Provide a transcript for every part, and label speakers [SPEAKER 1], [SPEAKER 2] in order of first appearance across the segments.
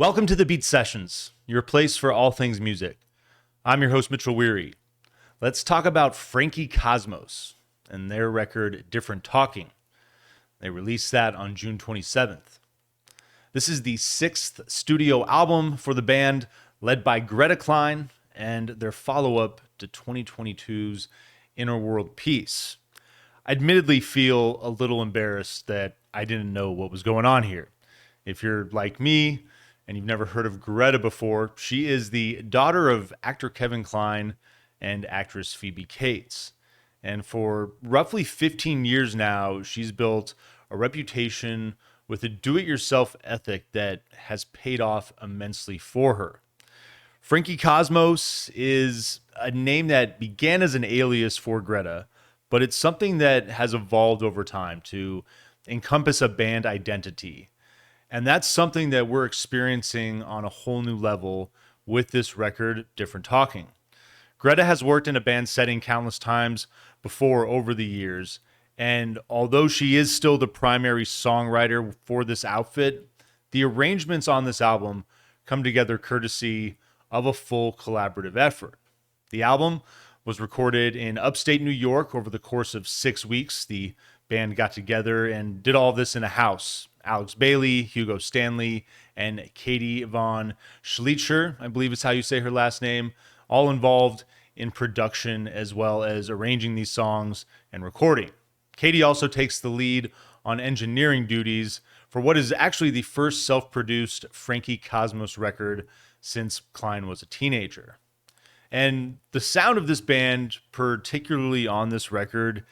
[SPEAKER 1] Welcome to the Beat Sessions, your place for all things music. I'm your host, Mitchell Weary. Let's talk about Frankie Cosmos and their record, Different Talking. They released that on June 27th. This is the 6th studio album for the band, led by Greta Kline, and their follow-up to 2022's Inner World Peace. I admittedly feel a little embarrassed that I didn't know what was going on here. If you're like me, and you've never heard of Greta before, she is the daughter of actor Kevin Kline and actress Phoebe Cates. And for roughly 15 years now, she's built a reputation with a do-it-yourself ethic that has paid off immensely for her. Frankie Cosmos is a name that began as an alias for Greta, but it's something that has evolved over time to encompass a band identity. And that's something that we're experiencing on a whole new level with this record, Different Talking. Greta has worked in a band setting countless times before over the years, and although she is still the primary songwriter for this outfit, the arrangements on this album come together courtesy of a full collaborative effort. The album was recorded in upstate New York over the course of 6 weeks. The band got together and did all this in a house. Alex Bailey, Hugo Stanley, and Katie Von Schleicher, I believe is how you say her last name, all involved in production as well as arranging these songs and recording. Katie also takes the lead on engineering duties for what is actually the first self-produced Frankie Cosmos record since Kline was a teenager. And the sound of this band, particularly on this record,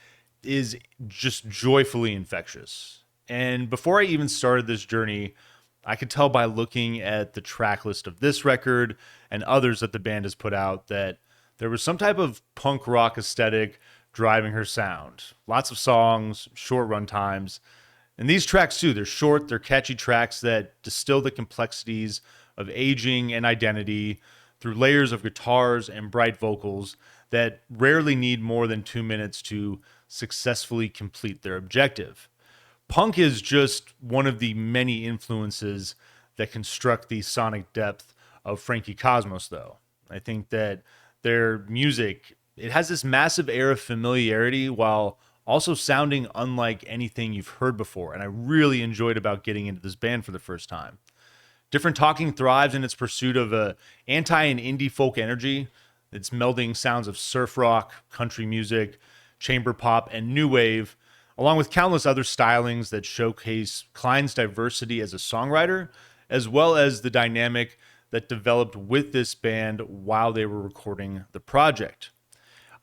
[SPEAKER 1] is just joyfully infectious. And before I even started this journey, I could tell by looking at the track list of this record and others that the band has put out that there was some type of punk rock aesthetic driving her sound. Lots of songs, short run times. And these tracks too, they're short, they're catchy tracks that distill the complexities of aging and identity through layers of guitars and bright vocals that rarely need more than 2 minutes to successfully complete their objective. Punk is just one of the many influences that construct the sonic depth of Frankie Cosmos, though. I think that their music, it has this massive air of familiarity while also sounding unlike anything you've heard before, and I really enjoyed about getting into this band for the first time. Different Talking thrives in its pursuit of a anti and indie folk energy. It's melding sounds of surf rock, country music, chamber pop, and new wave, along with countless other stylings that showcase Kline's diversity as a songwriter, as well as the dynamic that developed with this band while they were recording the project.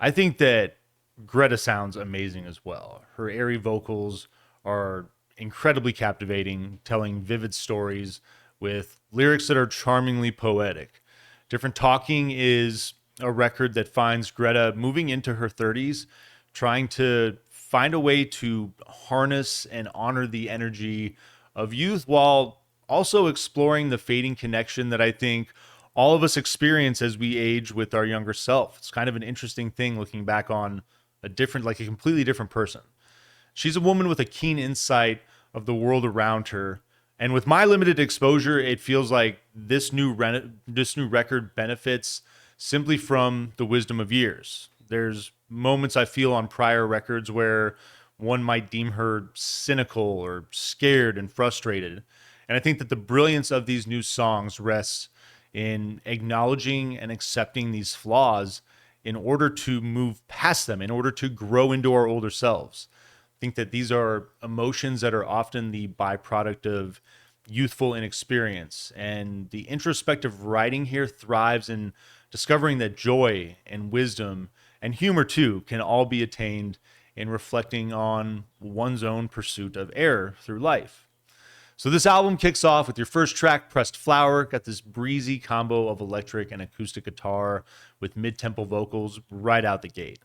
[SPEAKER 1] I think that Greta sounds amazing as well. Her airy vocals are incredibly captivating, telling vivid stories with lyrics that are charmingly poetic. Different Talking is a record that finds Greta moving into her 30s, trying to find a way to harness and honor the energy of youth while also exploring the fading connection that I think all of us experience as we age with our younger self. It's kind of an interesting thing looking back on a completely different person. She's a woman with a keen insight of the world around her. And with my limited exposure, it feels like this new record benefits simply from the wisdom of years. There's moments I feel on prior records where one might deem her cynical or scared and frustrated. And I think that the brilliance of these new songs rests in acknowledging and accepting these flaws in order to move past them, in order to grow into our older selves. I think that these are emotions that are often the byproduct of youthful inexperience. And the introspective writing here thrives in discovering that joy and wisdom and humor too can all be attained in reflecting on one's own pursuit of error through life. So this album kicks off with your first track, Pressed Flower. Got this breezy combo of electric and acoustic guitar with mid-tempo vocals right out the gate.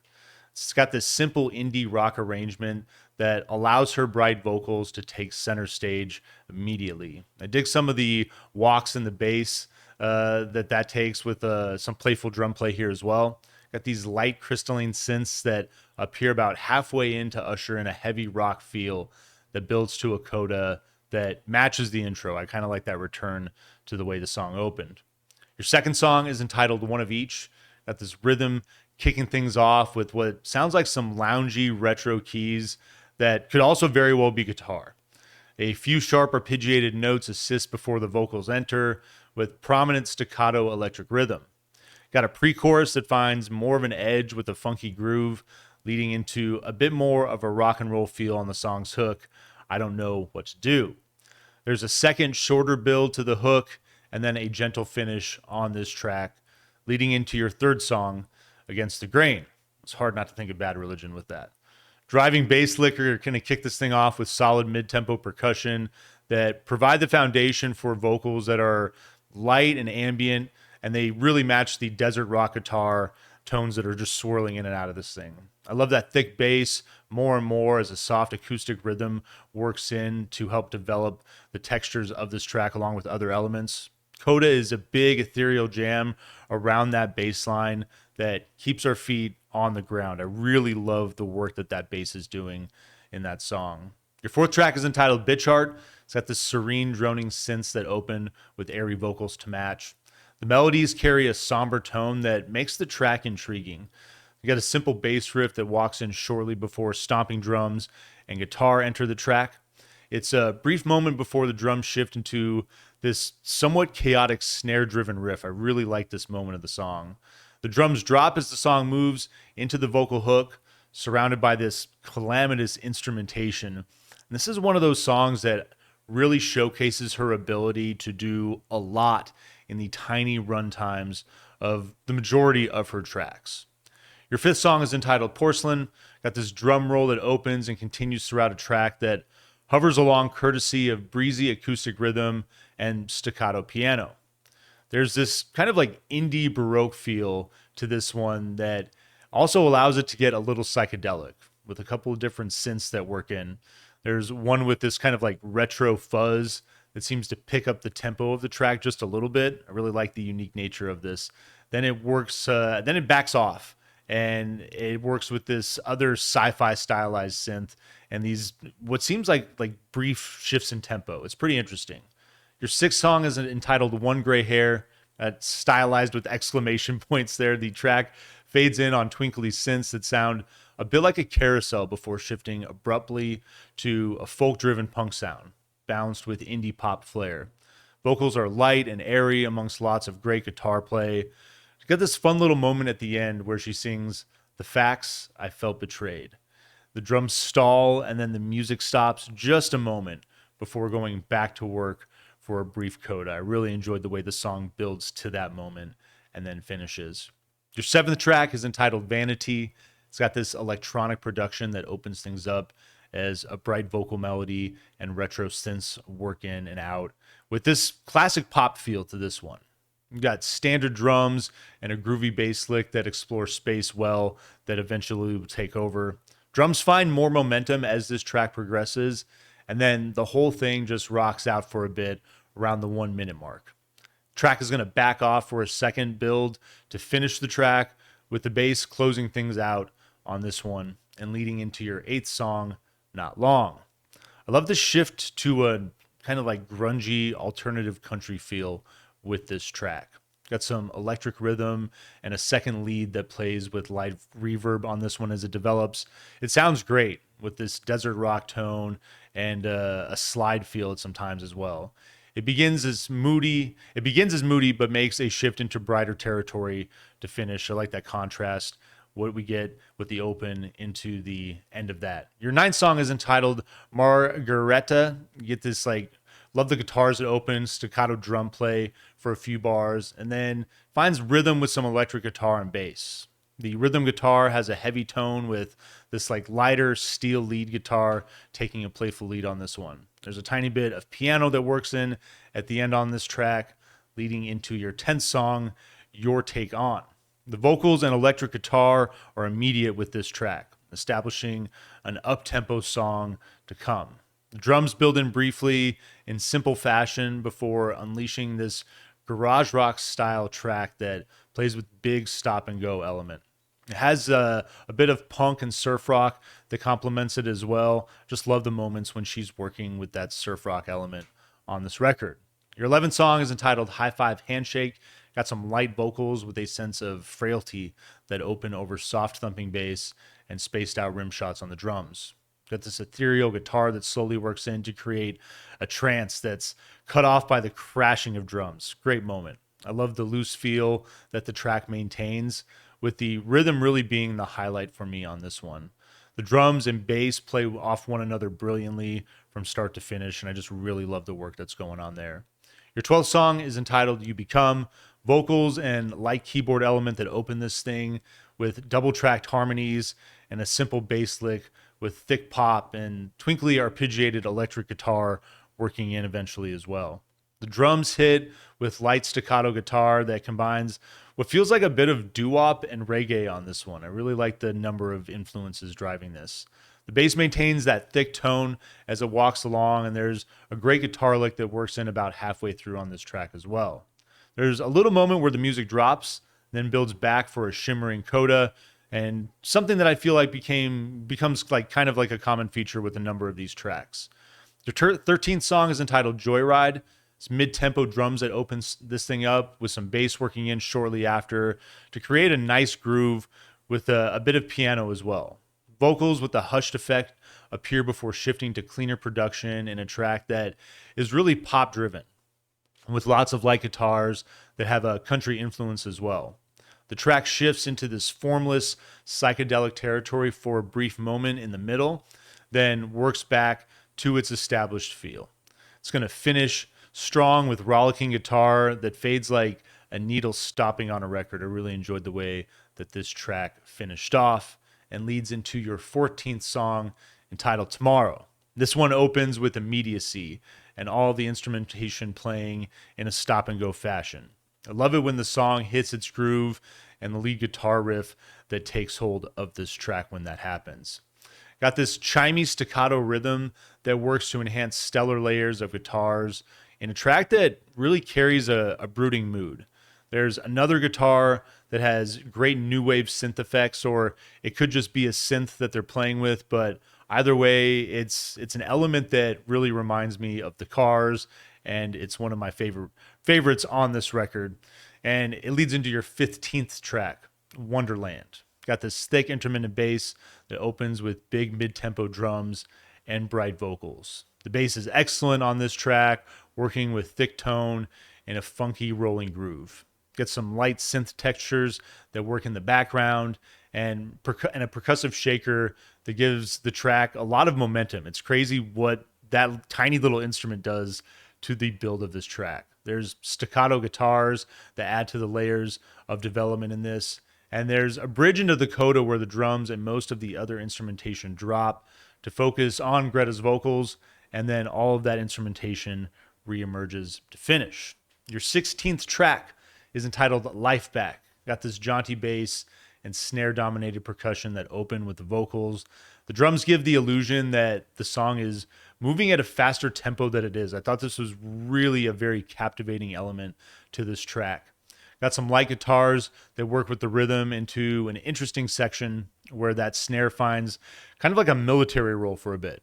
[SPEAKER 1] It's got this simple indie rock arrangement that allows her bright vocals to take center stage immediately. I dig some of the walks in the bass that takes with some playful drum play here as well. Got these light crystalline synths that appear about halfway in to usher in a heavy rock feel that builds to a coda that matches the intro. I kind of like that return to the way the song opened. Your second song is entitled One of Each. Got this rhythm kicking things off with what sounds like some loungy retro keys that could also very well be guitar. A few sharp arpeggiated notes assist before the vocals enter with prominent staccato electric rhythm. Got a pre-chorus that finds more of an edge with a funky groove, leading into a bit more of a rock and roll feel on the song's hook, I Don't Know What to Do. There's a second shorter build to the hook and then a gentle finish on this track, leading into your third song, Against the Grain. It's hard not to think of Bad Religion with that. Driving bass lick are going to kick this thing off with solid mid-tempo percussion that provide the foundation for vocals that are light and ambient, and they really match the desert rock guitar tones that are just swirling in and out of this thing. I love that thick bass more and more as a soft acoustic rhythm works in to help develop the textures of this track along with other elements. Coda is a big ethereal jam around that bass line that keeps our feet on the ground. I really love the work that bass is doing in that song. Your fourth track is entitled Bitch Heart. It's got this serene droning synths that open with airy vocals to match. The melodies carry a somber tone that makes the track intriguing. You got a simple bass riff that walks in shortly before stomping drums and guitar enter the track. It's a brief moment before the drums shift into this somewhat chaotic snare-driven riff. I really like this moment of the song. The drums drop as the song moves into the vocal hook, surrounded by this calamitous instrumentation. And this is one of those songs that really showcases her ability to do a lot in the tiny run times of the majority of her tracks. Your fifth song is entitled Porcelain. Got this drum roll that opens and continues throughout a track that hovers along courtesy of breezy acoustic rhythm and staccato piano. There's this kind of like indie baroque feel to this one that also allows it to get a little psychedelic with a couple of different synths that work in. There's one with this kind of like retro fuzz that seems to pick up the tempo of the track just a little bit. I really like the unique nature of this. Then it works, then it backs off and it works with this other sci-fi stylized synth and these what seems like brief shifts in tempo. It's pretty interesting. Your sixth song is entitled One Gray Hair, stylized with exclamation points there. The track fades in on twinkly synths that sound a bit like a carousel before shifting abruptly to a folk-driven punk sound, balanced with indie pop flair. Vocals are light and airy amongst lots of great guitar play. You got this fun little moment at the end where she sings, "The facts, I felt betrayed." The drums stall and then the music stops just a moment before going back to work for a brief coda. I really enjoyed the way the song builds to that moment and then finishes. Your seventh track is entitled Vanity. It's got this electronic production that opens things up as a bright vocal melody and retro synths work in and out with this classic pop feel to this one. You've got standard drums and a groovy bass lick that explore space well that eventually will take over. Drums find more momentum as this track progresses, and then the whole thing just rocks out for a bit around the 1 minute mark. Track is going to back off for a second build to finish the track with the bass closing things out on this one and leading into your eighth song, Not Long. I love the shift to a kind of like grungy alternative country feel with this track. Got some electric rhythm and a second lead that plays with light reverb on this one as it develops. It sounds great with this desert rock tone and a slide feel at sometimes as well. It begins as moody, but makes a shift into brighter territory to finish. I like that contrast, what we get with the open into the end of that. Your ninth song is entitled Margareta. You get this love the guitars that open, staccato drum play for a few bars, and then finds rhythm with some electric guitar and bass. The rhythm guitar has a heavy tone with this lighter steel lead guitar taking a playful lead on this one. There's a tiny bit of piano that works in at the end on this track, leading into your 10th song, Your Take On. The vocals and electric guitar are immediate with this track, establishing an up-tempo song to come. The drums build in briefly in simple fashion before unleashing this garage rock style track that plays with big stop and go element. It has a bit of punk and surf rock that complements it as well. Just love the moments when she's working with that surf rock element on this record. Your 11th song is entitled High Five Handshake. Got some light vocals with a sense of frailty that open over soft thumping bass and spaced out rim shots on the drums. Got this ethereal guitar that slowly works in to create a trance that's cut off by the crashing of drums. Great moment. I love the loose feel that the track maintains, with the rhythm really being the highlight for me on this one. The drums and bass play off one another brilliantly from start to finish, and I just really love the work that's going on there. Your 12th song is entitled You Become. Vocals and light keyboard element that open this thing with double tracked harmonies and a simple bass lick with thick pop and twinkly arpeggiated electric guitar working in eventually as well. The drums hit with light staccato guitar that combines what feels like a bit of doo-wop and reggae on this one. I really like the number of influences driving this. The bass maintains that thick tone as it walks along, and there's a great guitar lick that works in about halfway through on this track as well. There's a little moment where the music drops, then builds back for a shimmering coda, and something that I feel like becomes like kind of like a common feature with a number of these tracks. The 13th song is entitled Joyride. It's mid-tempo drums that opens this thing up with some bass working in shortly after to create a nice groove with a bit of piano as well. Vocals with the hushed effect appear before shifting to cleaner production in a track that is really pop-driven, with lots of light guitars that have a country influence as well. The track shifts into this formless psychedelic territory for a brief moment in the middle, then works back to its established feel. It's going to finish strong with rollicking guitar that fades like a needle stopping on a record. I really enjoyed the way that this track finished off and leads into your 14th song entitled Tomorrow. This one opens with immediacy and all the instrumentation playing in a stop and go fashion. I love it when the song hits its groove and the lead guitar riff that takes hold of this track when that happens. Got this chimey staccato rhythm that works to enhance stellar layers of guitars in a track that really carries a brooding mood. There's another guitar that has great new wave synth effects, or it could just be a synth that they're playing with, but either way, it's an element that really reminds me of the Cars, and it's one of my favorites on this record. And it leads into your 15th track, Wonderland. Got this thick intermittent bass that opens with big mid-tempo drums and bright vocals. The bass is excellent on this track, working with thick tone and a funky rolling groove. Get some light synth textures that work in the background and a percussive shaker that gives the track a lot of momentum. It's crazy what that tiny little instrument does to the build of this track. There's staccato guitars that add to the layers of development in this. And there's a bridge into the coda where the drums and most of the other instrumentation drop to focus on Greta's vocals, and then all of that instrumentation reemerges to finish. Your 16th track is entitled Life Back. Got this jaunty bass and snare-dominated percussion that open with the vocals. The drums give the illusion that the song is moving at a faster tempo than it is. I thought this was really a very captivating element to this track. Got some light guitars that work with the rhythm into an interesting section where that snare finds kind of like a military role for a bit.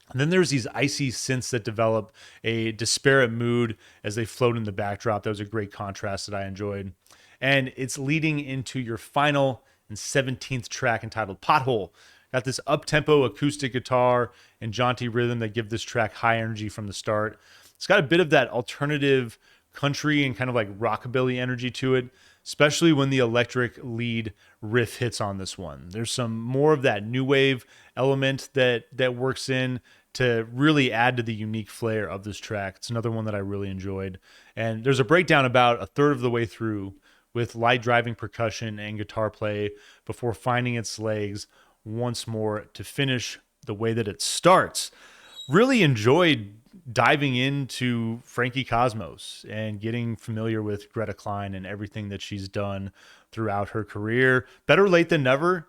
[SPEAKER 1] And then there's these icy synths that develop a disparate mood as they float in the backdrop. That was a great contrast that I enjoyed. And it's leading into your final and 17th track entitled Pothole. Got this up-tempo acoustic guitar and jaunty rhythm that give this track high energy from the start. It's got a bit of that alternative country and kind of like rockabilly energy to it, especially when the electric lead riff hits on this one. There's some more of that new wave element that works in to really add to the unique flair of this track. It's another one that I really enjoyed. And there's a breakdown about a third of the way through with light driving percussion and guitar play before finding its legs once more to finish the way that it starts. Really enjoyed diving into Frankie Cosmos and getting familiar with Greta Kline and everything that she's done throughout her career. Better late than never.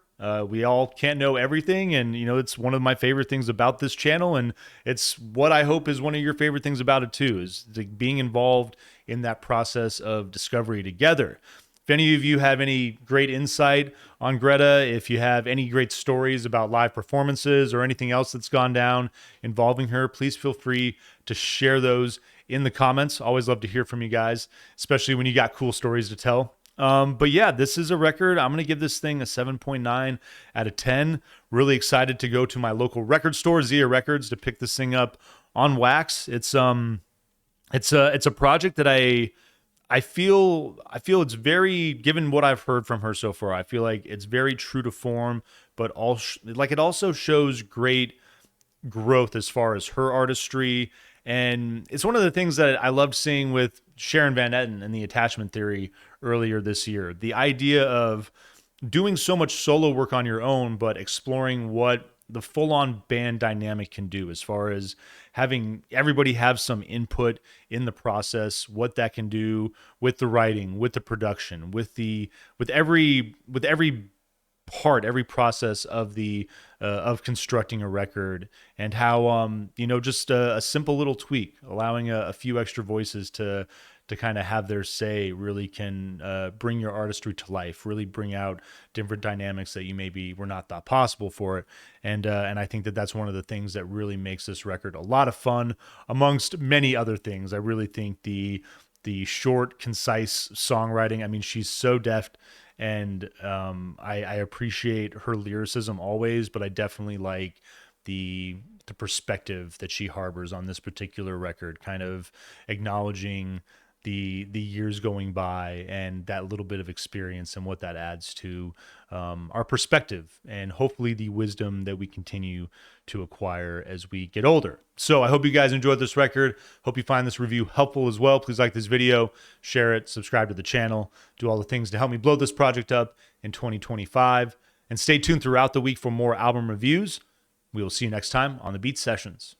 [SPEAKER 1] We all can't know everything, and it's one of my favorite things about this channel, and it's what I hope is one of your favorite things about it too, is being involved in that process of discovery together. If any of you have any great insight on Greta, if you have any great stories about live performances or anything else that's gone down involving her, please feel free to share those in the comments. Always love to hear from you guys, especially when you got cool stories to tell. But yeah, this is a record. I'm going to give this thing a 7.9 out of 10. Really excited to go to my local record store, Zia Records, to pick this thing up on wax. It's a project that I feel it's very, given what I've heard from her so far, I feel like it's very true to form, but also like it also shows great growth as far as her artistry. And it's one of the things that I loved seeing with Sharon Van Etten and the attachment theory earlier this year. The idea of doing so much solo work on your own, but exploring what the full-on band dynamic can do as far as having everybody have some input in the process, what that can do with the writing, with the production, with every part, every process of the of constructing a record, and how just a simple little tweak, allowing a few extra voices to kind of have their say, really can bring your artistry to life, really bring out different dynamics that you maybe were not thought possible for it. And I think that that's one of the things that really makes this record a lot of fun, amongst many other things. I really think the short, concise songwriting. I mean, she's so deft, and I appreciate her lyricism always, but I definitely like the perspective that she harbors on this particular record, kind of acknowledging the years going by and that little bit of experience and what that adds to our perspective, and hopefully the wisdom that we continue to acquire as we get older. So I hope you guys enjoyed this record. Hope you find this review helpful as well. Please like this video, share it, subscribe to the channel, do all the things to help me blow this project up in 2025, and stay tuned throughout the week for more album reviews. We will see you next time on the Beat Sessions.